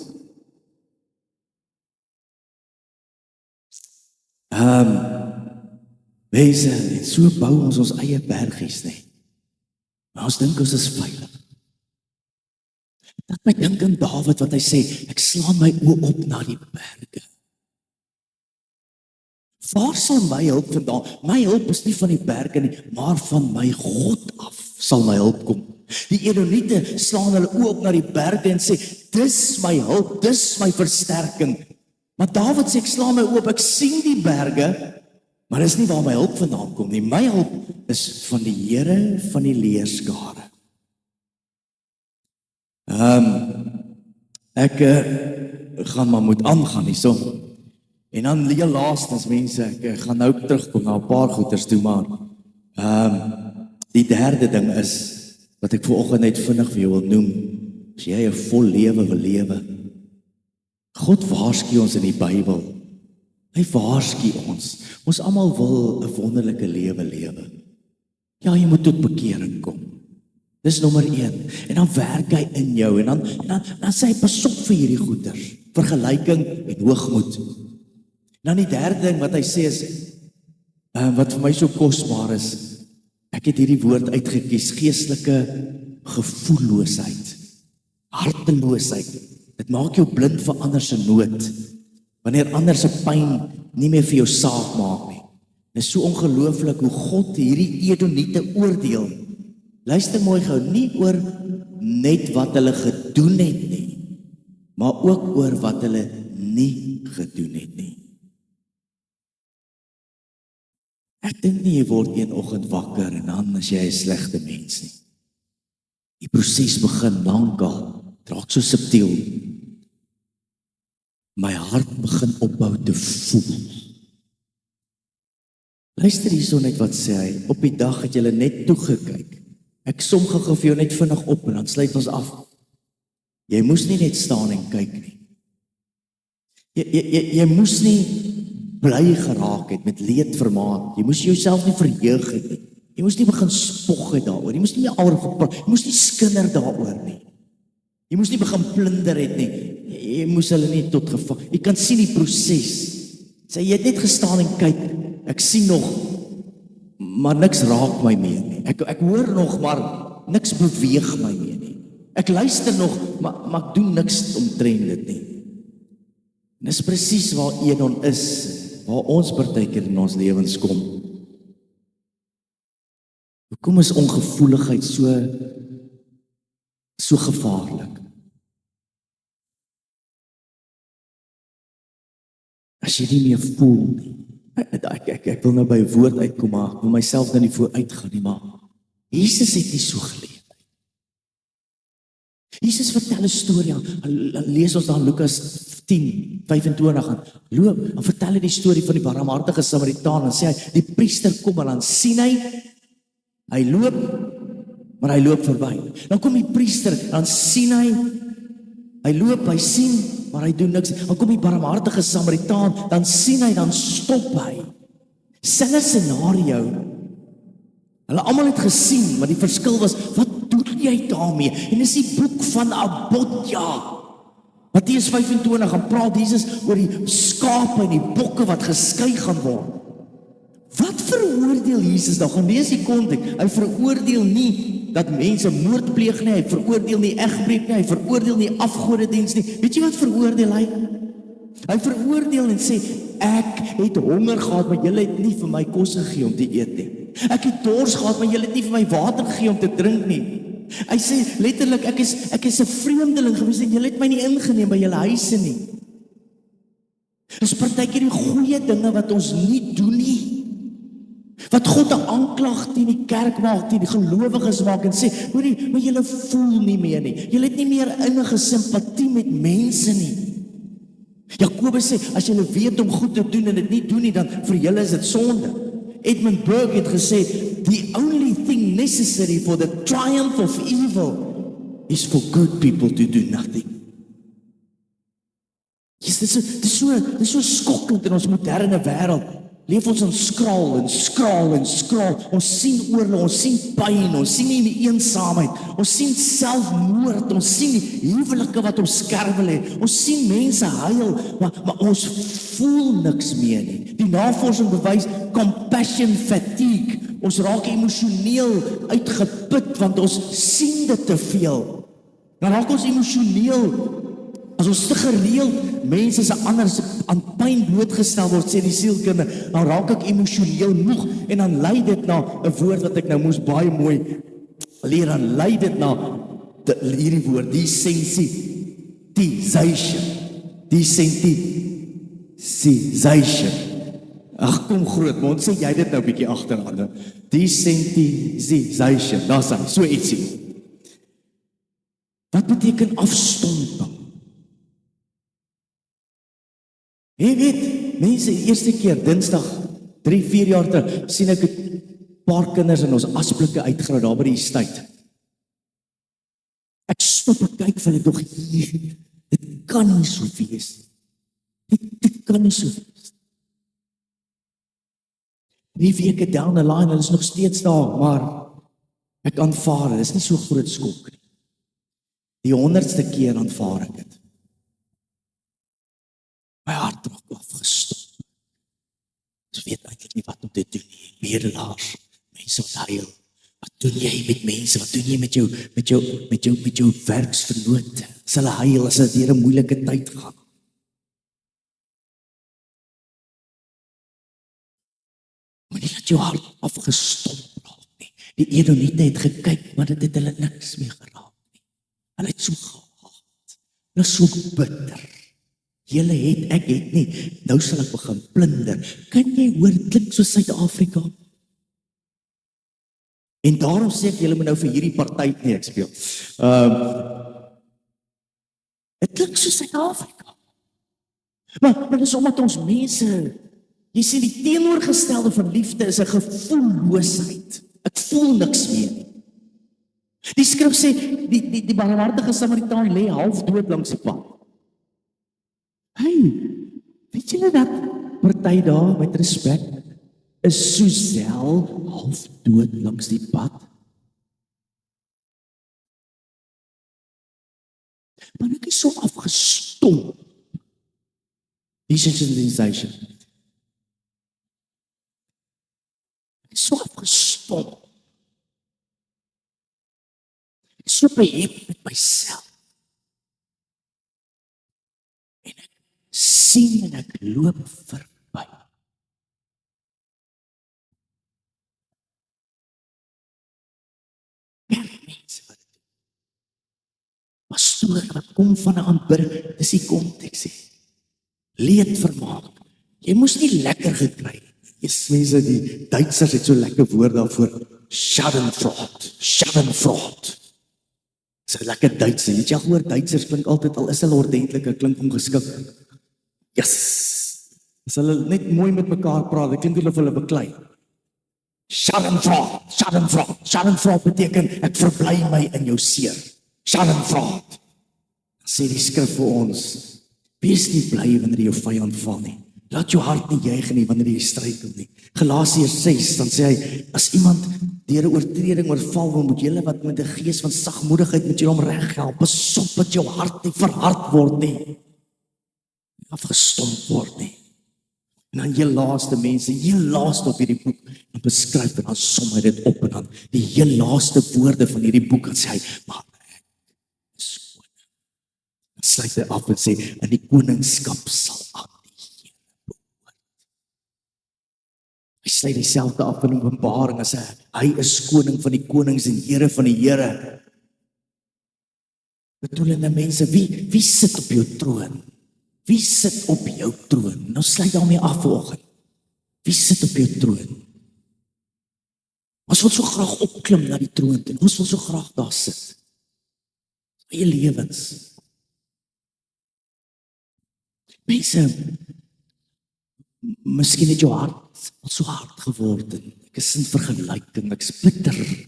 Mense, en so bou ons eie bergies, nee. Maar ons dink ons is veilig. Dat my dink aan Dawid wat hy sê, ek slaan my oë op na die berge. Waar sal my hulp vandaan? My hulp is nie van die berge nie, maar van my God af sal my hulp kom. Die Edoniete slaan hulle oë op na die berge en sê, dis my hulp, dis my versterking. Maar Dawid sê, ek slaan my oë op, ek sien die berge, maar dis nie waar my hulp vandaan kom nie. My hulp is van die Here van die leerskare. Ek gaan maar moet aangaan hierso. En dan heel laastens mense, ek gaan nou terugkom na 'n paar goeters toe, maar die derde ding is wat ek vanoggend net vinnig vir jou wil noem. As jy 'n vol lewe wil lewe, God waarsku ons in die Bybel. Hy waarsku ons. Ons almal wil 'n wonderlike lewe lewe. Ja, jy moet tot bekering kom. Dis nommer 1. En dan werk hy in jou en dan sê hy pas op vir hierdie goeters. Vergelyking en hoogmoed. Dan die derde ding wat hy sê is wat vir my so kosbaar is. Ek het hierdie woord uitgekies, geestelike gevoelloosheid, harteloosheid. Dit maak jou blind vir ander se nood. Wanneer ander se pyn nie meer vir jou saak maak nie. Dit is so ongelooflik hoe God hierdie Edoniete oordeel. Luister mooi gou, nie oor net wat hulle gedoen het nie, maar ook oor wat hulle nie gedoen het nie. Ek dink nie jy word een oggend wakker en dan as jy 'n slegte mens nie. Die proses begin lankal, raak so subtiel. My hart begin opbou te voel. Luister hierso net wat sê hy, op die dag het julle net toegekyk. Ek som gou vir jou net vinnig op en dan sluit ons af. Jy moes nie net staan en kyk nie. Jy moes nie bly geraak het met leed vermaak. Jy moes jouself nie verheug het nie. Jy moes nie begin spog het daaroor. Jy moes nie meer oor gepraat. Jy moes nie skinder daaroor nie. Jy moes nie begin plunder het nie. Jy moes hulle nie tot gevaar. Jy kan sien die proses. Sê jy het net gestaan en kyk. Ek sien nog, maar niks raak my meer nie. Ek hoor nog, maar niks beweeg my meer nie. Ek luister nog, maar ek doen niks omtrent dit nie. En dis presies waar Edom is, waar ons partykeer in ons lewens kom. Hoekom is ongevoeligheid so gevaarlik? As jy nie meer voel nie. Ek wil nou by 'n woord uitkom, maar ek wil myself nou nie vooruit gaan nie, maar Jesus het nie so geleef. Jesus vertel 'n storie, lees ons dan Lukas 10:25 aan, loop, en vertel hy die storie van die barmhartige Samaritaan, en sê hy, die priester kom, en dan sien hy loop, maar hy loop verby. Dan kom die priester, dan sien hy loop, hy sien, maar hy doen niks. Dan kom die barmhartige Samaritaan, dan sien hy, dan stop hy. Selfe scenario. Hulle almal het gesien, maar die verskil was, wat doen jy daarmee? En dis die boek van Abodja. Matteus 25, gaan praat Jesus oor die skape en die bokke wat geskei gaan word. Wat veroordeel Jesus dan? Gaan lees die konteks. Hy veroordeel nie dat mense moord pleeg nie, hy veroordeel nie egbreek nie, hy veroordeel nie afgodediens nie. Weet jy wat veroordeel hy? Hy veroordeel en sê, ek het honger gehad, maar julle het nie vir my kos gegee om te eet nie. Ek het dors gehad, maar julle het nie vir my water gegee om te drink nie. Hy sê letterlik, ek is 'n vreemdeling gewees en julle het my nie ingeneem by julle huise nie. Dis partykeer die goeie dinge wat ons nie doen nie. Wat God 'n aanklag teen die kerk maak, teen die gelowiges maak en sê, hoorie, maar julle voel nie meer nie. Julle het nie meer innige simpatie met mense nie. Jakobus sê, as julle weet om goed te doen en dit nie doen nie, dan vir julle is dit sonde. Edmund Burke het gesê, the only thing necessary for the triumph of evil is for good people to do nothing. Yes, dit is so skokkend in ons moderne wêreld. leef ons in skraal en skraal en skraal. Ons sien oorlog, ons sien pyn, ons sien nie die eensaamheid, ons sien selfmoord, ons sien die huwelike wat ons skerwel het, ons sien mense huil, maar ons voel niks meer nie. Die navorsing bewys compassion fatigue. Ons raak emosioneel uitgeput want ons sien dit te veel. Dan raak ons emosioneel. As ons te gereeld mense se anders aan pyn blootgestel word, sê die sielkunde, dan raak ek emosioneel moeg en dan lei dit na 'n woord wat ek nou moes baie mooi leer, dan lei dit na hierdie woord, desensitization. Ag, kom groot, maar ons sê jy dit nou bietjie agteraan. Desensitization, daar's hy, so ietsie. Wat beteken afstomping? Jy weet, mense, die eerste keer, Dinsdag, 3-4 jaar terug, sien ek 'n paar kinders in ons asblikke uitgraai daar by die estate. Ek stop en kyk vir hulle, dog, dit kan nie so wees. Dit kan nie so wees. 3 weke down the line, hulle is nog steeds daar, maar ek aanvaar, dit is nie so groot skok nie. Die 100ste keer aanvaar ek dit. My hart raak afgestop. Ek weet eintlik nie wat om te doen nie. Bedelaars, mense wat huil. Wat doen jy met mense? Wat doen jy met jou werksvernote? As hulle huil, as hulle deur 'n moeilike tyd gaan. Moenie laat jou hart afgestop raak nie. Die Edomite het gekyk, maar dit het hulle niks meer geraak nie. Hulle het so gehaat. Hulle is so bitter. Julle het, ek het nie, nou sal ek begin plunder. Kan jy hoor, dit klink so Suid-Afrika? En daarom sê ek, julle moet nou vir hierdie party nie ek speel. Het klink so Suid-Afrika. Maar dit is omdat ons mense, jy sê die teenoorgestelde van liefde is 'n gevoelloosheid. Ek voel niks meer nie. Die skrif sê, die barmhartige Samaritaan lê half dood langs die pad. Hey, weet julle dat party daar met respek is Suzelle half dood langs die pad? Maar ek is so afgestomp. Desensitization. Ek is so afgestomp. Ek is so behep met myself. Sien en ek loop verby. Mense wat dit doen. Pastoor wat kom van 'n aanbid, dis die konteks. Leed vermaak. Jy moes nie lekker gekry. Yes, mense, die Duitsers het so lekker woord daarvoor. Schadenfreude. Dis 'n lekker Duits. Weet jy al hoor Duitsers klink altyd al is hulle ordentlike klink ongeskik. Yes. As hulle net mooi met mekaar praat, ek klink of hulle beklei. Schadenfreude beteken ek verbly my in jou seer. Schadenfreude. Sê die skrif vir ons, wees nie bly wanneer jy jou vyand val nie. Laat jou hart nie juig nie wanneer jy struikel nie. Galasiërs 6, dan sê hy, as iemand deur 'n oortreding oorval word, moet julle wat met 'n gees van sagmoedigheid met julle hom reghelp. Pas op dat jou hart nie verhard word nie. Afgestomp word nie. En dan heel laaste mense, heel laaste op hierdie boek, en beskryf en dan som hy dit op en dan die heel laaste woorde van hierdie boek, en sê hy, maar ek is koning. Dan sluit hy af en sê, en die koningskap sal aan die Here behoort. Hy sluit dieselfde af in Openbaring, as hy is koning van die konings en Here van die Here. Bedoelende mense, wie sit op jou troon? Wie sit op jou troon? Nou sluit daarmee af vanoggend. Wie sit op jou troon? Ons wil so graag opklim na die troon toe. Ons wil so graag daar sit. Eie lewens. Mense, miskien het jou hart al so hard geword en ek is in vergelyking, ek is bitter.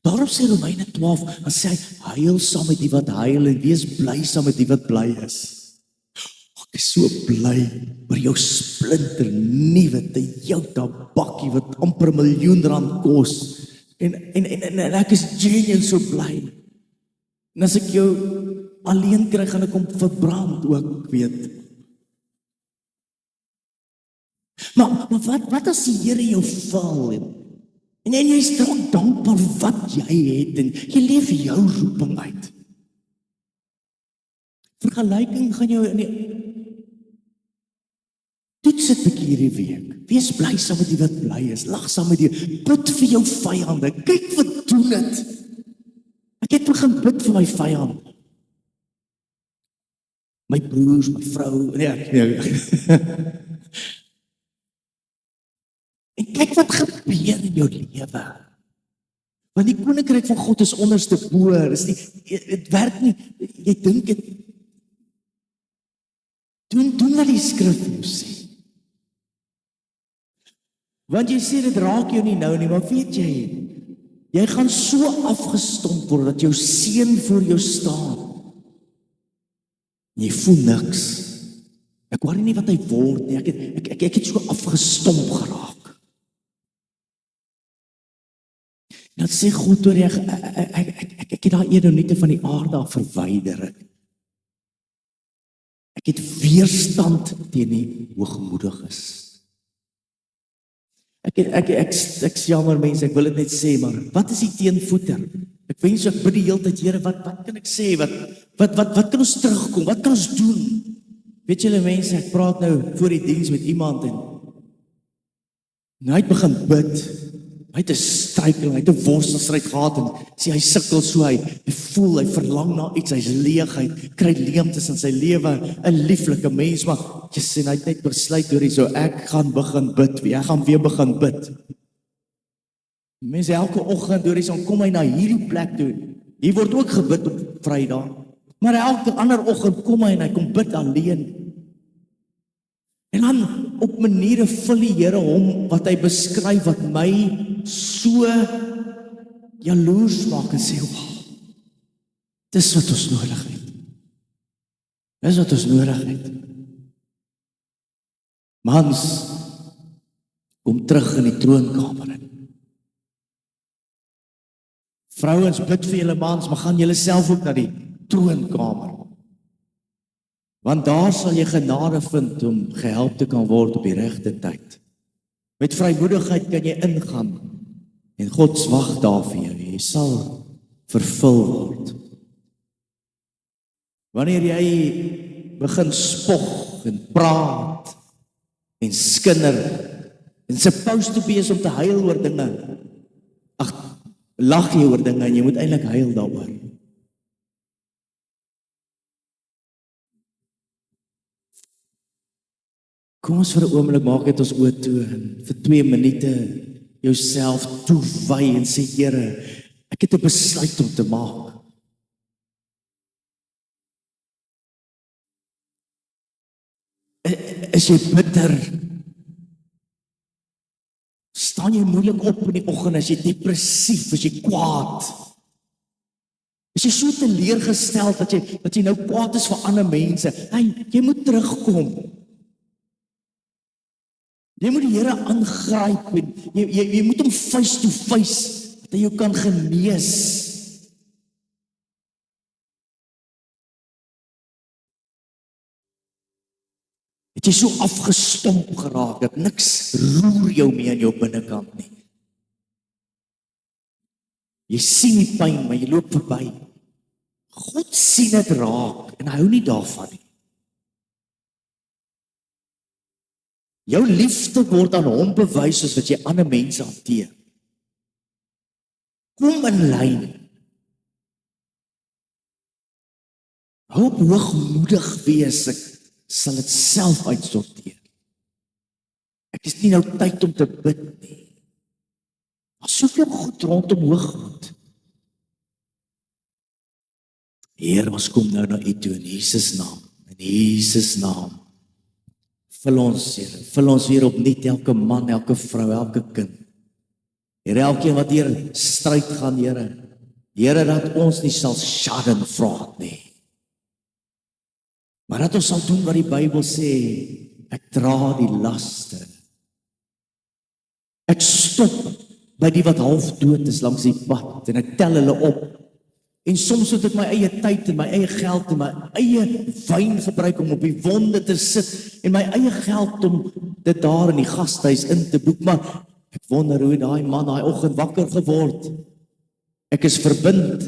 Daarom sê Romeine 12, dan sê hy, huil saam met die wat huil en wees bly saam met die wat bly is. Ek is so bly oor jou splinter nuwe Toyota bakkie wat amper R1 miljoen kos. En ek is genuine so bly. En as ek jou alleen kry, gaan ek hom verbrand ook, weet. Maar wat as die Here jou val en jy is dankbaar vir wat jy het en jy leef jou roeping uit. Vergelyking gaan jou in die toets dit 'n bietjie hierdie week. Wees bly saam met die wat bly is. Lag saam met die. Bid vir jou vyande. Kyk wat doen dit. Ek het begin bid vir my vyand. My broers, my vrou. Nee. En kyk wat gebeur in jou lewe. Want die koninkryk van God is onderste bo. Dit werk nie. Jy dink dit. Doen wat die skrif vir jou sê. Want jy sê dit raak jou nie nou nie, maar weet jy gaan so afgestomp word dat jou seun voor jou staan. Jy voel niks. Ek worry nie wat hy word nie. Ek het so afgestomp geraak. En dan sê God oor ek het daai Edomite van die aarde af verwyder. Ek het weerstand teen die hoogmoediges. Ek jammer mense, ek wil dit net sê, maar wat is die teenvoeter? Ek wens ek bid die hele tyd, Here, wat kan ek sê? Wat kan ons terugkom? Wat kan ons doen? Weet julle mense, ek praat nou voor die diens met iemand en hy het begin bid. Hy het 'n struikel, hy het 'n worstelstryd gehad en sê hy sukkel so, hy voel, hy verlang na iets, hy's leeg, hy kry leemtes in sy lewe, 'n lieflike mens, maar en hy het net besluit hoor hierso, ek gaan begin bid, ek gaan weer begin bid. Mense, elke oggend hoor hierso, kom hy na hierdie plek toe, hier word ook gebid op Vrydag, maar elke ander oggend kom hy en hy kom bid alleen. En dan op maniere vul die Here hom wat hy beskryf wat my so jaloers maak en sê, wow, dis wat ons nodig het. Dis wat ons nodig het. Mans, kom terug in die troonkamer in. Vrouens, bid vir julle mans, maar gaan julle self ook na die troonkamer. Want daar sal jy genade vind om gehelp te kan word op die regte tyd. Met vrymoedigheid kan jy ingaan en God wag daar vir jou. Jy sal vervul word. Wanneer jy begin spog en praat en skinder en supposed to be is om te huil oor dinge, lag jy oor dinge en jy moet eintlik huil daaroor. Kom ons vir 'n oomblik maak dit ons oë toe en vir 2 minute jouself toewy en sê, Here, ek het 'n besluit om te maak. Is jy bitter? Staan jy moeilik op in die oggend? Is jy depressief? Is jy kwaad? Is jy so teleurgesteld dat jy nou kwaad is vir ander mense? Hey, jy moet terugkom. Jy moet die Here aangryp en jy moet hom face to face, dat hy jou kan genees. Het jy so afgestomp geraak, dat niks roer jou meer in jou binnekant nie. Jy sien die pyn, maar jy loop verby. God sien dit raak, en hy hou nie daarvan nie. Jou liefde word aan hom bewys soos wat jy ander mense hanteer. Kom in lyn. Hou op hoogmoedig wees, ek sal dit self uitsorteer. Ek is nie nou tyd om te bid nie. Maar soveel goed rondom hoogmoed. Heer, ons kom nou na U toe in Jesus naam. In Jesus naam. Vul ons, Here, vul ons weer opnuut, elke man, elke vrou, elke kind. Here, elkeen wat hier stryd gaan, Here. Here, dat ons nie sal schadenfraud nie. Maar dat ons sal doen wat die Bybel sê, ek dra die laste. Ek stop by die wat half dood is langs die pad, en ek tel hulle op. En soms moet ek my eie tyd en my eie geld en my eie wyn gebruik om op die wonde te sit, en my eie geld om dit daar in die gastehuis in te boek, maar ek wonder hoe daai man daai oggend wakker geword. Ek is verbind,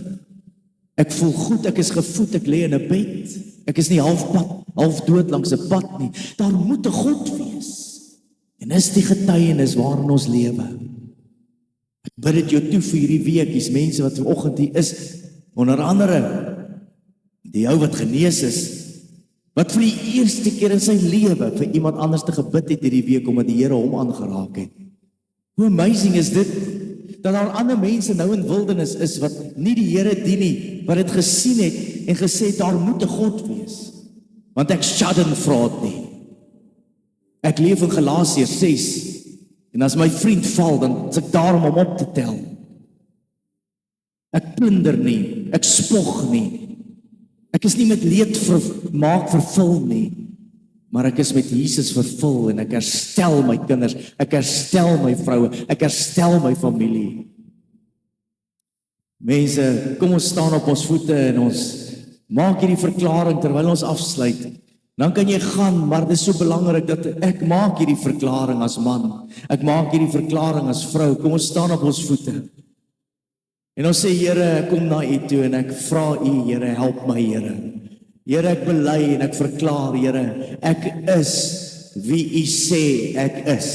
ek voel goed, ek is gevoed, ek lê in 'n bed, ek is nie half dood langs 'n pad nie. Daar moet 'n God wees, en is die getuienis waarin ons lewe. Ek bid dit jou toe vir hierdie week, hier's mense wat vanoggend hier is, onder andere die ou wat genees is, wat vir die eerste keer in sy lewe vir iemand anders te gebid het hierdie week, omdat die Here hom aangeraak het. Hoe amazing is dit, dat daar ander mense nou in wildernis is, wat nie die Here dien nie, wat het gesien het, en gesê het, daar moet 'n God wees, want ek shudden vra dit nie. Ek leef in Galasiërs 6, en as my vriend val, dan is ek daar om hom op te tel. Ek plunder nie, ek spog nie, ek is nie met leed vervul nie, maar ek is met Jesus vervul, en ek herstel my kinders, ek herstel my vroue, ek herstel my familie. Mense, kom ons staan op ons voete, en ons maak hierdie verklaring terwyl ons afsluit. Dan kan jy gaan, maar dit is so belangrik dat ek maak hierdie verklaring as man, ek maak hierdie verklaring as vrou. Kom ons staan op ons voete, en ons sê, Here, ek kom na U toe, en ek vra U, Here, help my, Here. Here, ek bely en ek verklaar, Here, ek is wie U sê ek is.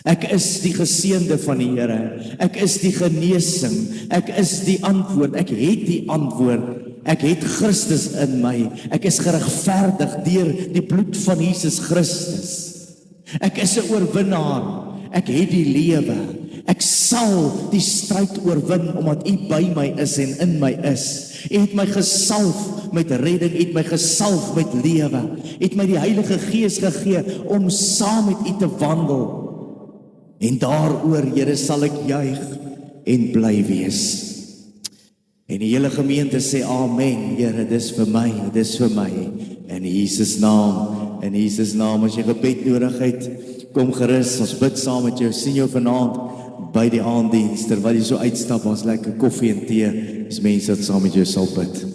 Ek is die geseënde van die Here. Ek is die genesing. Ek is die antwoord. Ek het die antwoord. Ek het Christus in my. Ek is geregverdig deur die bloed van Jesus Christus. Ek is 'n oorwinnaar. Ek het die lewe. Ek sal die stryd oorwin, omdat U by my is en in my is. U het my gesalf met redding, U het my gesalf met lewe. U het my die Heilige Gees gegee om saam met U te wandel. En daaroor, Here, sal ek juig en bly wees. En die hele gemeente sê amen. Here, dis vir my, dis vir my. In Jesus naam, as jy gebed nodig het, kom gerus, ons bid saam met jou. Sien jou vanaand by die aanddiens, terwyl jy so uitstap, ons lekker koffie en tee, as mense wat saam met jou sal bid.